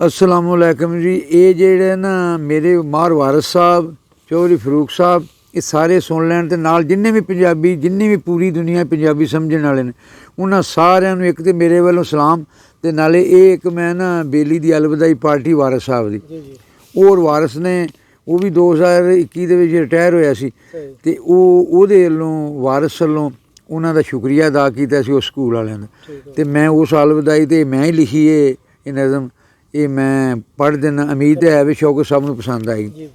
अस्सलामुअलैकुम जी। ये जेह्ड़े ना मेरे मार वारिस साहब, चौधरी फरूक साहब, ये सारे सुन लैन ते नाल जिन्ने भी पंजाबी, जिन्नी भी पूरी दुनिया पंजाबी समझण वाले ने, उन्हां सारिਆਂ ਨੂੰ एक तो मेरे वालों सलाम ते नाले ये एक मैं ना बेली दी अलविदाई पार्टी वारिस साहब दी। और वारिस ने वो भी 2021 ਦੇ ਵਿੱਚ ਰਿਟਾਇਰ ਹੋਇਆ ਸੀ ਤੇ ਉਹਦੇ ਵੱਲੋਂ ਵਾਰਿਸ ਵੱਲੋਂ ਉਹਨਾਂ ਦਾ ਸ਼ੁਕਰੀਆ ਅਦਾ ਕੀਤਾ ਸੀ ਉਸ ਸਕੂਲ ਵਾਲਿਆਂ ਦਾ। ਤੇ ਮੈਂ ਉਸ अलविदाई ਤੇ ਮੈਂ ਹੀ ਲਿਖੀ ਇਹ ਨਜ਼ਮ, ਇਹ ਮੈਂ ਪੜ੍ਹ ਦੇਣਾ। ਉਮੀਦ ਹੈ ਵੀ ਸ਼ੌਕਤ ਸਾਹਿਬ ਨੂੰ ਪਸੰਦ ਆਏਗੀ।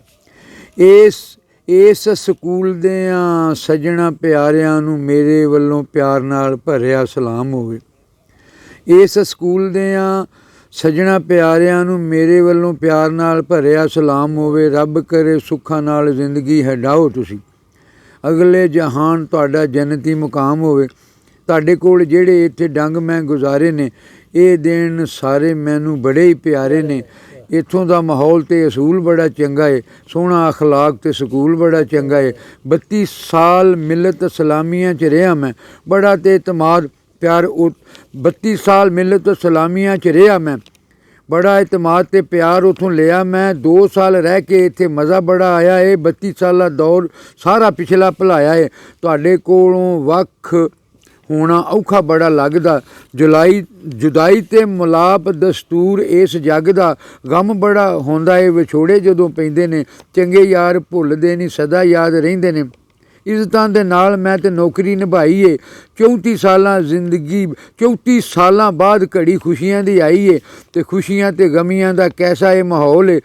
ਇਸ ਸਕੂਲ ਦਿਆਂ ਸੱਜਣਾ ਪਿਆਰਿਆਂ ਨੂੰ ਮੇਰੇ ਵੱਲੋਂ ਪਿਆਰ ਨਾਲ ਭਰਿਆ ਸਲਾਮ ਹੋਵੇ। ਇਸ ਸਕੂਲ ਦਿਆਂ ਸੱਜਣਾ ਪਿਆਰਿਆਂ ਨੂੰ ਮੇਰੇ ਵੱਲੋਂ ਪਿਆਰ ਨਾਲ ਭਰਿਆ ਸਲਾਮ ਹੋਵੇ। ਰੱਬ ਕਰੇ ਸੁੱਖਾਂ ਨਾਲ ਜ਼ਿੰਦਗੀ ਹੰਢਾਓ ਤੁਸੀਂ, ਅਗਲੇ ਜਹਾਨ ਤੁਹਾਡਾ ਜੰਨਤੀ ਮੁਕਾਮ ਹੋਵੇ। ਤੁਹਾਡੇ ਕੋਲ ਜਿਹੜੇ ਇੱਥੇ ਡੰਗ ਮੈਂ ਗੁਜ਼ਾਰੇ ਨੇ, ਇਹ ਦਿਨ ਸਾਰੇ ਮੈਨੂੰ ਬੜੇ ਹੀ ਪਿਆਰੇ ਨੇ। ਇੱਥੋਂ ਦਾ ਮਾਹੌਲ ਤੇ ਅਸੂਲ ਬੜਾ ਚੰਗਾ ਏ, ਸੋਹਣਾ ਅਖਲਾਕ ਤੇ ਸਕੂਲ ਬੜਾ ਚੰਗਾ ਏ। 32 ਸਾਲ ਮਿਲਤ ਸਲਾਮੀਆਂ 'ਚ ਰਿਹਾ ਮੈਂ, ਬੜਾ ਤੇ ਇਤਮਾਦ ਪਿਆਰ 32 ਸਾਲ ਮਿਲਤ ਸਲਾਮੀਆਂ 'ਚ ਰਿਹਾ ਮੈਂ, ਬੜਾ ਇਤਮਾਦ ਤੇ ਪਿਆਰ ਉੱਥੋਂ ਲਿਆ ਮੈਂ। 2 ਸਾਲ ਰਹਿ ਕੇ ਇੱਥੇ ਮਜ਼ਾ ਬੜਾ ਆਇਆ ਏ। 32 ਸਾਲਾ ਦੌਰ ਸਾਰਾ ਪਿਛਲਾ ਭੁਲਾਇਆ ਏ। ਤੁਹਾਡੇ ਕੋਲੋਂ ਵੱਖ ਹੋਣਾ ਔਖਾ ਬੜਾ ਲੱਗਦਾ, ਜੁਦਾਈ ਤੇ ਮਿਲਾਪ ਦਸਤੂਰ ਇਸ ਜੱਗ ਦਾ। ਗਮ ਬੜਾ ਹੁੰਦਾ ਏ ਵਿਛੋੜੇ ਜਦੋਂ ਪੈਂਦੇ ਨੇ, ਚੰਗੇ ਯਾਰ ਭੁੱਲਦੇ ਨਹੀਂ ਸਦਾ ਯਾਦ ਰਹਿੰਦੇ ਨੇ। ਇੱਜ਼ਤਾਂ ਦੇ ਨਾਲ ਮੈਂ ਤੇ ਨੌਕਰੀ ਨਿਭਾਈ ਏ। 34 ਸਾਲਾਂ ਜ਼ਿੰਦਗੀ, 34 ਸਾਲਾਂ ਬਾਅਦ ਘੜੀ ਖੁਸ਼ੀਆਂ ਦੀ ਆਈ ਏ। ਤੇ ਖੁਸ਼ੀਆਂ ਤੇ ਗਮੀਆਂ ਦਾ ਕੈਸਾ ਇਹ ਮਾਹੌਲ ਏ।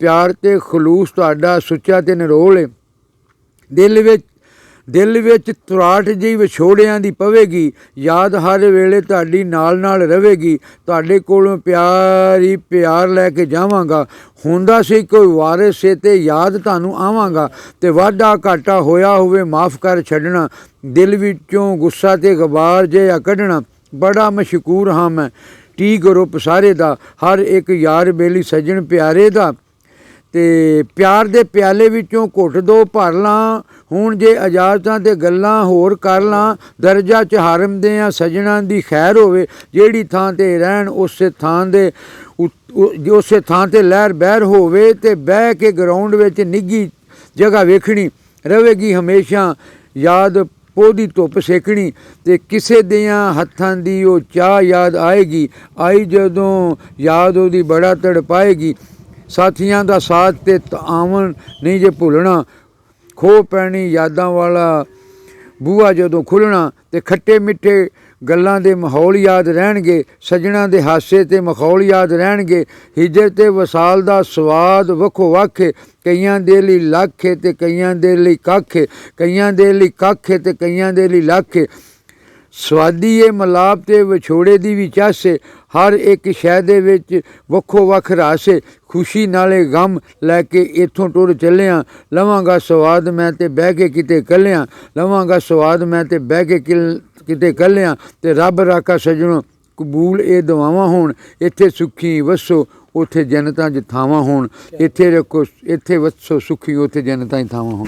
ਪਿਆਰ ਤੇ ਖਲੂਸ ਤੁਹਾਡਾ ਸੁੱਚਾ ਤੇ ਨਿਰੋਲ ਏ। ਦਿਲ ਵਿੱਚ ਤਰਾਟ ਜਿਹੀ ਵਿਛੋੜਿਆਂ ਦੀ ਪਵੇਗੀ, ਯਾਦ ਹਰ ਵੇਲੇ ਤੁਹਾਡੀ ਨਾਲ ਨਾਲ ਰਵੇਗੀ। ਤੁਹਾਡੇ ਕੋਲੋਂ ਪਿਆਰ ਹੀ ਪਿਆਰ ਲੈ ਕੇ ਜਾਵਾਂਗਾ। ਹੁੰਦਾ ਸੀ ਕੋਈ ਵਾਰਿਸ ਏ ਤੇ ਯਾਦ ਤੁਹਾਨੂੰ ਆਵਾਂਗਾ। ਤੇ ਵਾਧਾ ਘਾਟਾ ਹੋਇਆ ਹੋਵੇ ਮਾਫ਼ ਕਰ ਛੱਡਣਾ, ਦਿਲ ਵਿੱਚੋਂ ਗੁੱਸਾ ਤੇ ਗਬਾਰ ਜਿਹਾ ਕੱਢਣਾ। ਬੜਾ ਮਸ਼ਕੂਰ ਹਾਂ ਮੈਂ ਟੀ ਗਰੁੱਪ ਸਾਰੇ ਦਾ, ਹਰ ਇੱਕ ਯਾਰ ਬੇਲੀ ਸੱਜਣ ਪਿਆਰੇ ਦਾ। ਤੇ ਪਿਆਰ ਦੇ ਪਿਆਲੇ ਵਿੱਚੋਂ ਘੁੱਟ ਦੋ ਭਰ ਲਾਂ, ਹੁਣ ਜੇ ਇਜਾਜ਼ਤਾਂ ਤੇ ਗੱਲਾਂ ਹੋਰ ਕਰ ਲਾਂ। ਦਰਜਾ ਚਹਾਰਮ ਦੇ ਆ ਸੱਜਣਾਂ ਦੀ ਖੈਰ ਹੋਵੇ, ਜਿਹੜੀ ਥਾਂ ਤੇ ਰਹਿਣ ਉਸੇ ਥਾਂ ਤੇ ਲਹਿਰ ਬਹਿਰ ਹੋਵੇ। ਤੇ ਬਹਿ ਕੇ ਗਰਾਊਂਡ ਵਿੱਚ ਨਿੱਘੀ ਜਗ੍ਹਾ ਵੇਖਣੀ ਰਵੇਗੀ ਹਮੇਸ਼ਾ ਯਾਦ, ਪੋਹ ਦੀ ਧੁੱਪ ਸੇਕਣੀ। ਤੇ ਕਿਸੇ ਦਿਆਂ ਹੱਥਾਂ ਦੀ ਉਹ ਚਾਹ ਯਾਦ ਆਏਗੀ, ਆਈ ਜਦੋਂ ਯਾਦ ਉਹਦੀ ਬੜਾ ਤੜਪਾਏਗੀ। ਸਾਥੀਆਂ ਦਾ ਸਾਥ ਤੇ ਤਾਵਨ ਨਹੀਂ ਜੇ ਭੁੱਲਣਾ, ਖੋ ਪੈਣੀ ਯਾਦਾਂ ਵਾਲਾ ਬੂਹਾ ਜਦੋਂ ਖੁੱਲ੍ਹਣਾ। ਤੇ ਖੱਟੇ ਮਿੱਠੇ ਗੱਲਾਂ ਦੇ ਮਾਹੌਲ ਯਾਦ ਰਹਿਣਗੇ, ਸੱਜਣਾ ਦੇ ਹਾਸੇ ਤੇ ਮਖੌਲ ਯਾਦ ਰਹਿਣਗੇ। ਹਿਜਰ ਤੇ ਵਸਾਲ ਦਾ ਸਵਾਦ ਵੱਖੋ ਵੱਖ ਏ, ਕਈਆਂ ਦੇ ਲਈ ਲੱਖ ਏ ਤੇ ਕਈਆਂ ਦੇ ਲਈ ਕੱਖ ਏ, ਕਈਆਂ ਦੇ ਲਈ ਕੱਖ ਏ ਤੇ ਕਈਆਂ ਦੇ ਲਈ ਲੱਖ ਏ। ਸਵਾਦੀ ਏ ਮਿਲਾਪ ਤੇ ਵਿਛੋੜੇ ਦੀ ਵੀ ਚੱਸ ਏ, ਹਰ ਇੱਕ ਸ਼ੈ ਦੇ ਵਿੱਚ ਵੱਖੋ ਵੱਖ ਰਸ ਏ। ਖੁਸ਼ੀ ਨਾਲੇ ਗਮ ਲੈ ਕੇ ਇੱਥੋਂ ਟੁਰ ਚੱਲਿਆਂ, ਲਵਾਂਗਾ ਸਵਾਦ ਮੈਂ ਤੇ ਬਹਿ ਕੇ ਕਿਤੇ ਇਕੱਲਿਆਂ, ਲਵਾਂਗਾ ਸਵਾਦ ਮੈਂ ਤੇ ਬਹਿ ਕੇ ਕਿਤੇ ਇਕੱਲਿਆਂ। ਤੇ ਰੱਬ ਰਾਖਾ ਸੱਜਣੋ ਕਬੂਲ ਇਹ ਦੁਆਵਾਂ ਹੋਣ, ਇੱਥੇ ਸੁਖੀ ਵਸੋ ਉੱਥੇ ਜੰਨਤਾਂ 'ਚ ਥਾਵਾਂ ਹੋਣ। ਇੱਥੇ ਰੱਖੋ, ਇੱਥੇ ਵਸੋ ਸੁਖੀ ਉੱਥੇ ਜੰਨਤਾਂ 'ਚ ਥਾਵਾਂ ਹੋਣ।